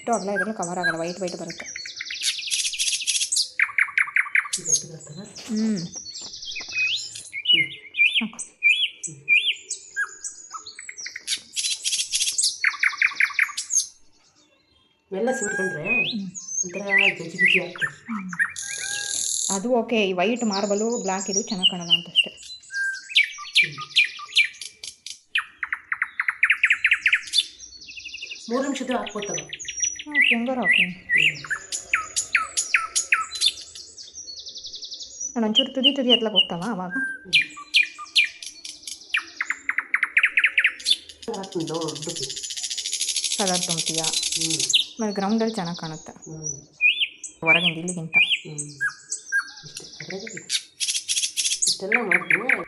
ಇಷ್ಟು ಅಗಲ ಇದ್ರೂ ಕವರ್ ಆಗಲ್ಲ, ವೈಟ್ ವೈಟ್ ಬರುತ್ತೆ. ಎಲ್ಲ ಸುಟ್ಕೊಂಡ್ರೆ ಒಂಥರ ಗಜಿ ಗಜಿ ಆಗ್ತದೆ. ಅದು ಓಕೆ, ಈ ವೈಟ್ ಮಾರ್ಬಲು ಬ್ಲ್ಯಾಕ್ ಇದು ಚೆನ್ನಾಗಿ ಕಾಣಲ್ಲ ಅಂತಷ್ಟೇ. ಮೂರು ನಿಮಿಷದ್ದು ಹಾಕ್ಬೋತಲ್ಲ. Okay, ಹೆಂಗಾರು okay. ನಾನು ಒಂಚೂರು ತುದಿ ಎತ್ಲಕ್ಕೆ ಹೋಗ್ತಾವ ಅವಾಗ ದೊಡ್ಡದು ಕಲರ್ ತುಂಬ್ತೀಯ. ಆಮೇಲೆ ಗ್ರೌಂಡಲ್ಲಿ ಚೆನ್ನಾಗಿ ಕಾಣುತ್ತೆ ಹೊರಗಿಂದ ಇಲ್ಲಿಗಿಂತ. ಇಷ್ಟೆಲ್ಲ ಮಾಡ್ತೀನಿ.